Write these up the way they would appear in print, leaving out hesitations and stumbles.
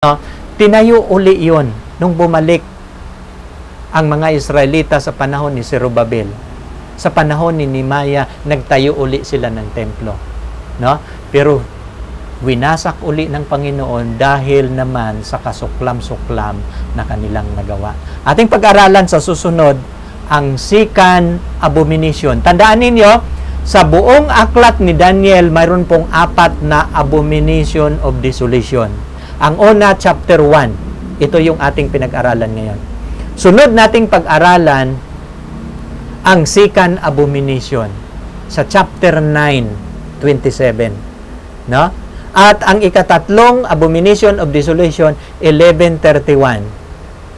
No? Tinayo uli yun nung bumalik ang mga Israelita sa panahon ni Zerubabel. Sa panahon ni Nehemiah, nagtayo uli sila ng templo. No? Pero winasak uli ng Panginoon dahil naman sa kasuklam-suklam na kanilang nagawa. Ating pag-aralan sa susunod, ang second abomination. Tandaan ninyo, sa buong aklat ni Daniel, mayroon pong 4 na abomination of desolation. Ang una, chapter 1. Ito yung ating pinag-aralan ngayon. Sunod nating pag-aralan ang second abomination sa chapter 9:27. No? At ang ikatatlong abomination of desolation, 11:31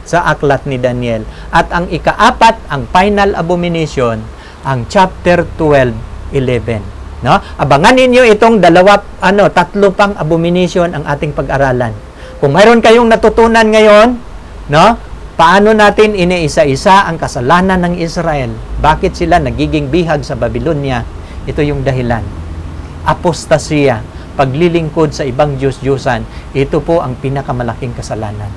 sa aklat ni Daniel. At ang ikaapat, ang final abomination, ang chapter 12:11. No? Abangan ninyo itong tatlo pang abomination ang ating pag-aralan. Kung mayroon kayong natutunan ngayon, no? Paano natin iniisa-isa ang kasalanan ng Israel? Bakit sila nagiging bihag sa Babylonia? Ito yung dahilan. Apostasya, paglilingkod sa ibang Diyos-Diyosan, ito po ang pinakamalaking kasalanan.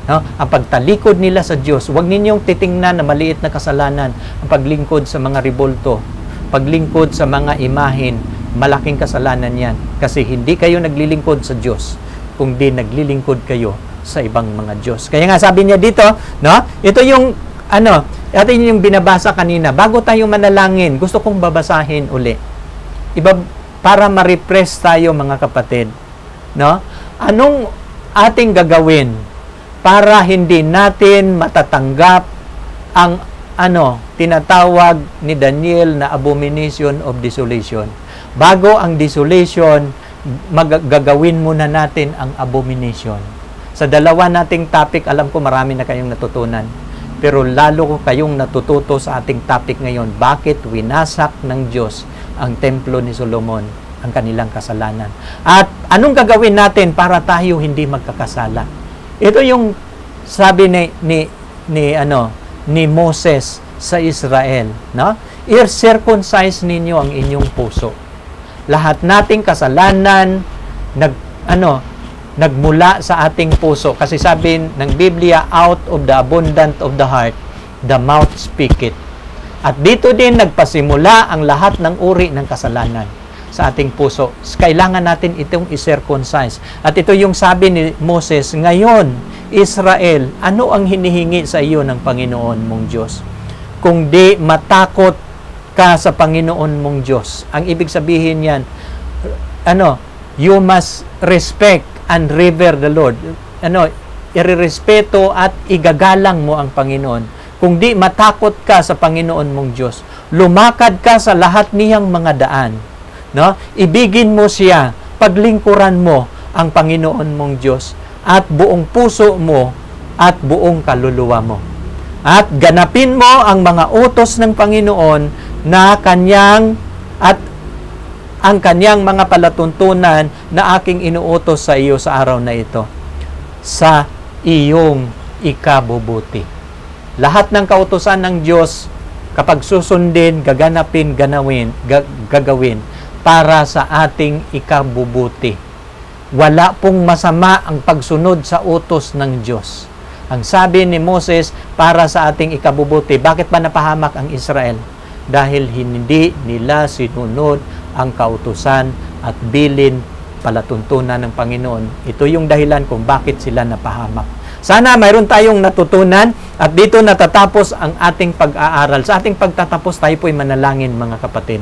No? Ang pagtalikod nila sa Diyos, huwag ninyong titingnan na maliit na kasalanan ang paglingkod sa mga ribolto, paglingkod sa mga imahin, malaking kasalanan yan. Kasi hindi kayo naglilingkod sa Diyos, kundi naglilingkod kayo sa ibang mga Diyos. Kaya nga sabi niya dito, no? Ito yung, atin yung binabasa kanina. Bago tayo manalangin, gusto kong babasahin uli. Para ma-refresh tayo mga kapatid. No? Anong ating gagawin para hindi natin matatanggap ang tinatawag ni Daniel na abomination of desolation. Bago ang desolation, gagawin muna natin ang abomination. Sa dalawa nating topic, alam ko marami na kayong natutunan. Pero lalo ko kayong natututo sa ating topic ngayon. Bakit winasak ng Diyos ang templo ni Solomon, ang kanilang kasalanan? At anong gagawin natin para tayo hindi magkakasala? Ito yung sabi ni Moses sa Israel, no? I-circumcise ninyo ang inyong puso. Lahat nating kasalanan nagmula sa ating puso. Kasi sabi ng Biblia, out of the abundance of the heart, the mouth speaketh. At dito din nagpasimula ang lahat ng uri ng kasalanan sa ating puso. Kailangan natin itong i-circumcise. At ito yung sabi ni Moses, ngayon, Israel, ano ang hinihingi sa iyo ng Panginoon mong Diyos? Kung di matakot ka sa Panginoon mong Diyos. Ang ibig sabihin yan, you must respect and revere the Lord. Irerespeto at igagalang mo ang Panginoon. Kung di matakot ka sa Panginoon mong Diyos, lumakad ka sa lahat niyang mga daan. No? Ibigin mo siya, paglingkuran mo ang Panginoon mong Diyos at buong puso mo at buong kaluluwa mo. At ganapin mo ang mga utos ng Panginoon na ang kanyang mga palatuntunan na aking inuutos sa iyo sa araw na ito, sa iyong ikabubuti. Lahat ng kautusan ng Diyos, kapag susundin, gagawin para sa ating ikabubuti. Wala pong masama ang pagsunod sa utos ng Diyos. Ang sabi ni Moses, para sa ating ikabubuti. Bakit ba napahamak ang Israel? Dahil hindi nila sinunod ang kautusan at bilin palatuntunan ng Panginoon. Ito yung dahilan kung bakit sila napahamak. Sana mayroon tayong natutunan at dito natatapos ang ating pag-aaral. Sa ating pagtatapos, tayo po'y manalangin mga kapatid.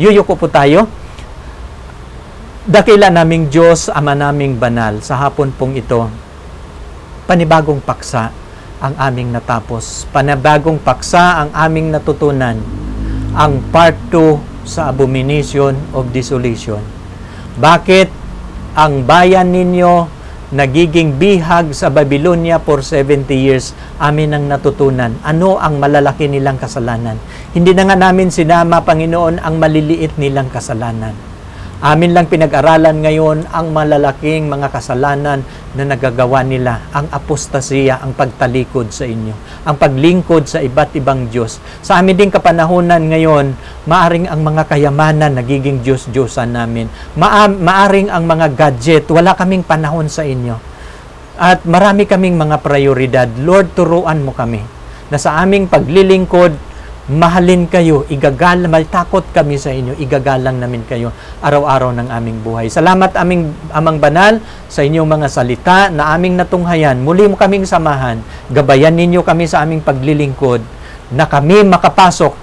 Yuyuko po tayo. Dakila naming Diyos, Ama naming banal, sa hapon pong ito, panibagong paksa ang aming natapos. Panibagong paksa ang aming natutunan. Ang part 2 sa abomination of desolation. Bakit ang bayan ninyo nagiging bihag sa Babylonia for 70 years? Amin ang natutunan. Ano ang malalaki nilang kasalanan? Hindi na nga namin sinama, Panginoon, ang maliliit nilang kasalanan. Amin lang pinag-aralan ngayon ang malalaking mga kasalanan na nagagawa nila, ang apostasya, ang pagtalikod sa inyo, ang paglingkod sa iba't ibang Diyos. Sa amin din kapanahunan ngayon, maaring ang mga kayamanan nagiging Diyos-Diyosan namin. Maaring ang mga gadget, wala kaming panahon sa inyo. At marami kaming mga prioridad. Lord, turuan mo kami na sa aming paglilingkod, mahalin kayo, takot kami sa inyo, igagalang namin kayo araw-araw ng aming buhay. Salamat aming Amang Banal sa inyong mga salita na aming natunghayan. Muli mo kaming samahan. Gabayan ninyo kami sa aming paglilingkod na kami makapasok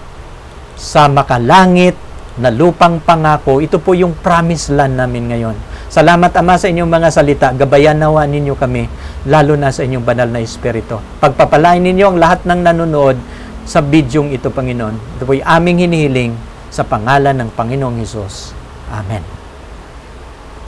sa makalangit na lupang pangako. Ito po yung promised land namin ngayon. Salamat Ama sa inyong mga salita. Gabayan nawa ninyo kami, lalo na sa inyong banal na Espiritu. Pagpapalain ninyo ang lahat ng nanonood sa bidyong ito, Panginoon. Ito po'y aming hinihiling sa pangalan ng Panginoong Hesus. Amen.